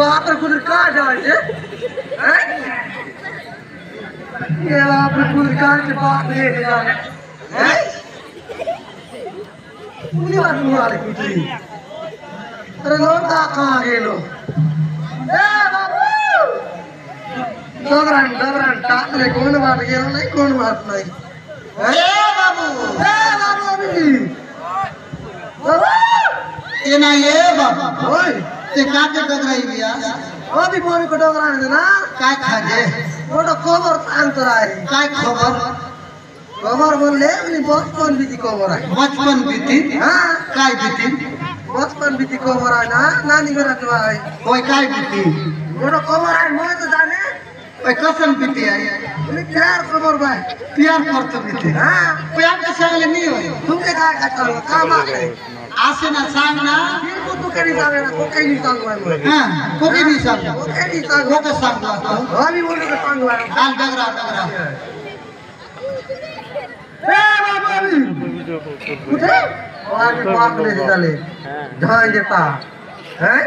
आप कुछ कहा जाए ये आप कुछ कहा के बात लेके जा रहे हैं पूरी बात बुरा लगी थी अरे लोग कहाँ गए लोग डगरान टाकले कौन बात गया नहीं कौन बात नहीं बाबू अभी ये ना ये बाबू ओए ते काटे डगराई बिया अभी बोल को डगरान देना काय खाजे वो तो खबर शांत रहा है काय खबर खबर बोले अपनी बचपन बीती खबर है बचपन बीती हाँ काय बीती बचपन बीती खबर है ना नानी मेरा जो है ओए काय बीती वो तो खबर है मैं तो जाने ओए कसम बीती आई प्यार खबर भाई प्यार करते बीती हाँ प्यार के संगले नहीं होय तुमके काय खाता हो काम आके आसे ना सांग ना बिल्कुल तू कहीं जावे ना कोई नहीं सांग भाई हां कोकी नहीं सांग कोई नहीं सांग वो के सांग अभी बोल के सांग भाई हाल डगरा ए बाबू अभी उठे आगे बाप ले चले जहां जेता हैं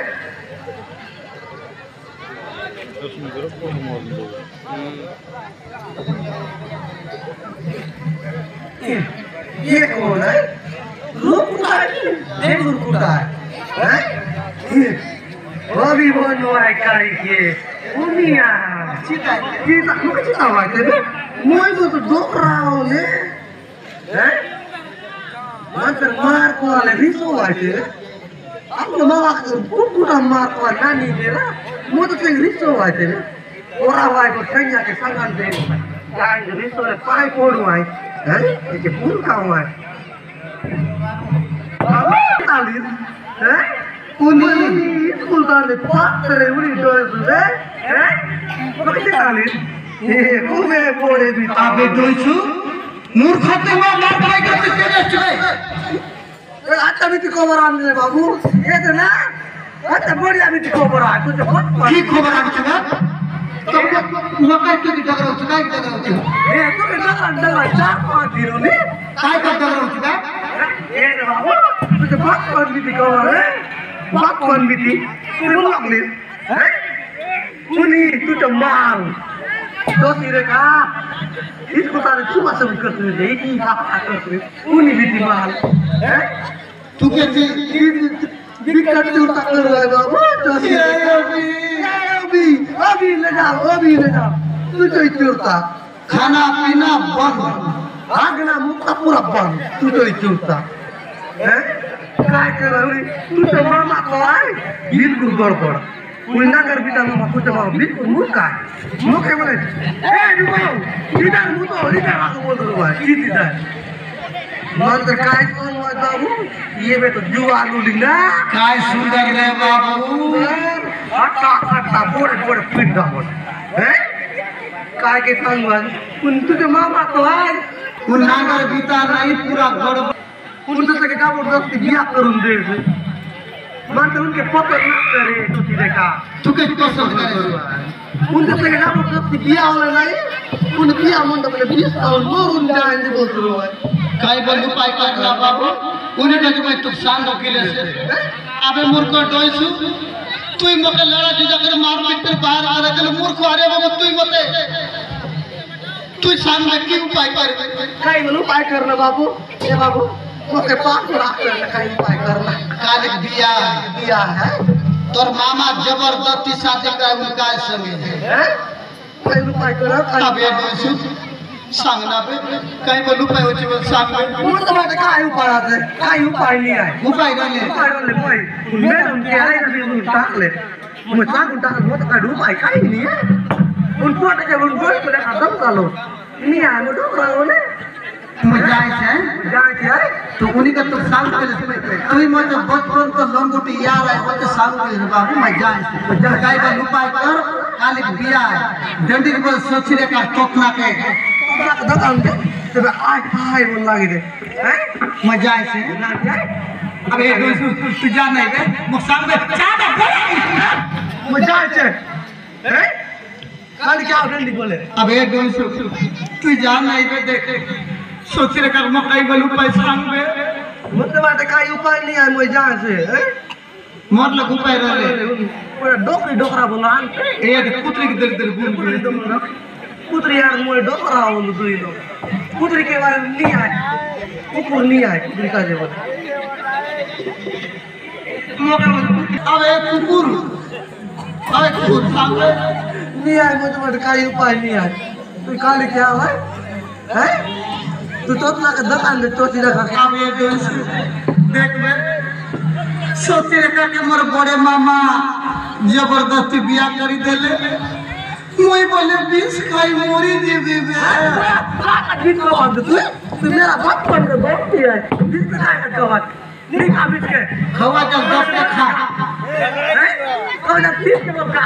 ये कौन है रूपकुटा है रूपकुटा है अभी बोलो है काई के उमिया सीता ये तो मुझे आवाज दे मैं तो दोक रहा हूं ले हैं मार को वाले रिसो आते अब मामा रूपकुटा मार को नानी मेरा मैं तो तेरे रिसो आते और आवाज को कन्या के संगन दे गाय रिसो ने पाई कोड़ हुआ है ये फूल का हुआ है तालीस है उन्हीं स्कूल ताले पास करे उन्हीं डोर से है कितने तालीस ये कुमे बोले भी आबे दोइछु मूर्खते में मार पाई करते तेरे चले ए आता भी खबर आने बाबू ये तो ना अच्छा बढ़िया भी खबर आ कुछ बहुत की खबर आ चला तो मकर के डगरा चुका के डगरा चुका ए तो डगरा चार पांच दिनों ने काय का डगरा चुका ये बाबू कुछ बहुत भी खबर है बात कौन भी थी तू लोग ले हैं सुनी तू तो माल तो सिरे का इसको सारे चुमा सब करते हैं यही का करते हैं उन्हीं भी थी माल हैं तू के विकट तू तक कर रहा है बाबू तो सिरे अभी ले जाओ तू तो चुरता खाना पीना बंद आगना मुक्का पूरा बंद तू तो चुरता हैं काय कर रही तू तो मामा को आए बिल्कुल गड़बड़ कोई ना कर बिता मामा कुछ मामा बिल्कुल मुक्का मुक्के बोले ए रुको इधर मुतो इधर आके बोल दो भाई इधर मंत्र काय कौन हुआ बाबू ये में तो जुआ लूलिंगा काय सुंदर रे बाबू हटा बोरे पीट दा बोल हैं काय के संग उन तुझे मामा को आए उन नागर बीता नहीं पूरा गड़बड़ उनसे के जबरदस्ती बियाह करून दे मानते उनके पकड़ ना करे तो देखा तू के कसम करे उनसे के जबरदस्ती बियाह होला नहीं उन बियाह मंडप में 20 साल मोरून जाएंगे बोल रहे हैं काय बंद उपाय करला बाबू उन्हें के मैं तू सांग अकेले से अबे मूर्ख डोइसु तुई मके लड़ा जुजा कर मार पीट कर बाहर आ रहा मूर्ख अरे बाबू तुई मते तू सांग में की उपाय कर काय मन उपाय करना बाबू ए बाबू ओके पास राख करना काय उपाय करना कालिक बिया है तोर मामा जबरदस्ती शादी का उनका संगे हैं काय उपाय करा अबे डोइसु सांगना बे काय बोलू पाय होची बोल सांग बे वो तो बात काय उपाय आते काय उपाय नहीं है उपाय रहले भाई मैं उनके आए ना भी उन टाक ले मैं सांग उन टाक वो तो काय उपाय काय नहीं है उन पोट के उन गोल पे खत्म कर लो नहीं है वो तो रहो ने तू जाए है तो उन्हीं का तो सांग के तू ही मत बचपन तो लंगोटी यार है वो सांग के बाबू मैं जाए काय का उपाय कर कालिक बिया डंडी के बल सोच रे का टोकना के दकान के तब आय बोल लागे दे हैं मैं जाए से अबे तू जा नहीं बे मुसाम में चाटा मैं जाए से हैं काल क्या डंडी बोले अबे तू जा नहीं बे देख सोच रे कर मकई बलू पैसा में बाटे काही उपाय नहीं है मुझे जान से मतलब उपाय रहे पूरा डोकरी डोकरा बोला ए कुतरी की दर दर गुन पुत्री यार मुझे डोकरा बोल तू ही लोग पुत्री के बारे में नहीं आए कुकुर नहीं आए पुत्री का जे बोला अबे कुकुर सामने नहीं आए मुझे बाटे काही उपाय नहीं आए तू काली क्या हुआ है तू तो ना का दुकान में चोटी रखा अब ये देख बे सोचे रखा के मोर बड़े मामा जबरदस्ती बियाह करी देले मुई बोले 20 खाई मोरी जीबी बे बीच में बांध तू मेरा बाप बन के बैठी है बीच में आया कवात नहीं खा बीच के खवा जब दस के खा और जब 30 के बका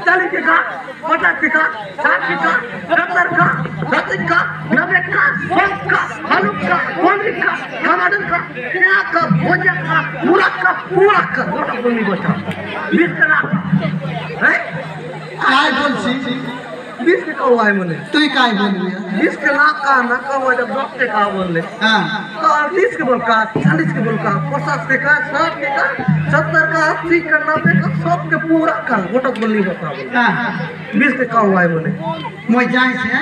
40 के का 50 के का 60 के का 70 का 80 का 90 का 100 का आलू का 100 का टमाटर का क्या का भुजिया का पूरा का मोटा बोलनी बचा 20 का है काय बोलছি 20 के का हुआ है मने তুই काय बोलबি 20 के लाख का ना कहो जब 10 के का बोल ले हां तो 30 के बोल का 40 के बोल का 50 के का 60 के का 70 का 80 का 90 का सब के पूरा का मोटा बोलनी बता हां 20 के का हुआ है मने মই যাই છે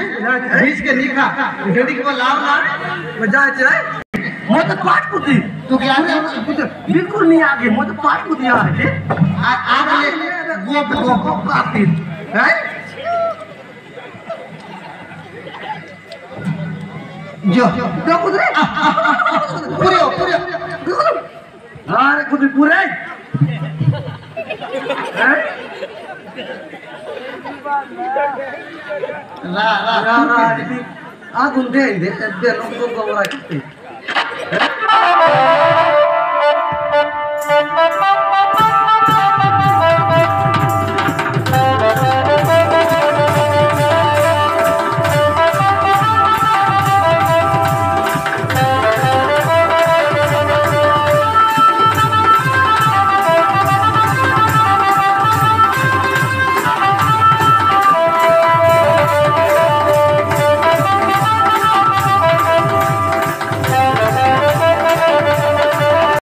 20 के लिखा जल्दी के लाव ना मजा है मैं तो पाठ पुती तू क्या बिल्कुल नहीं आगे मैं तो पाठ पुती आ है आगे गोप काती है जो क्या कुदरे पूरे अरे कुछ पूरे हैं ला आ गुंडे दे लोग को गवरा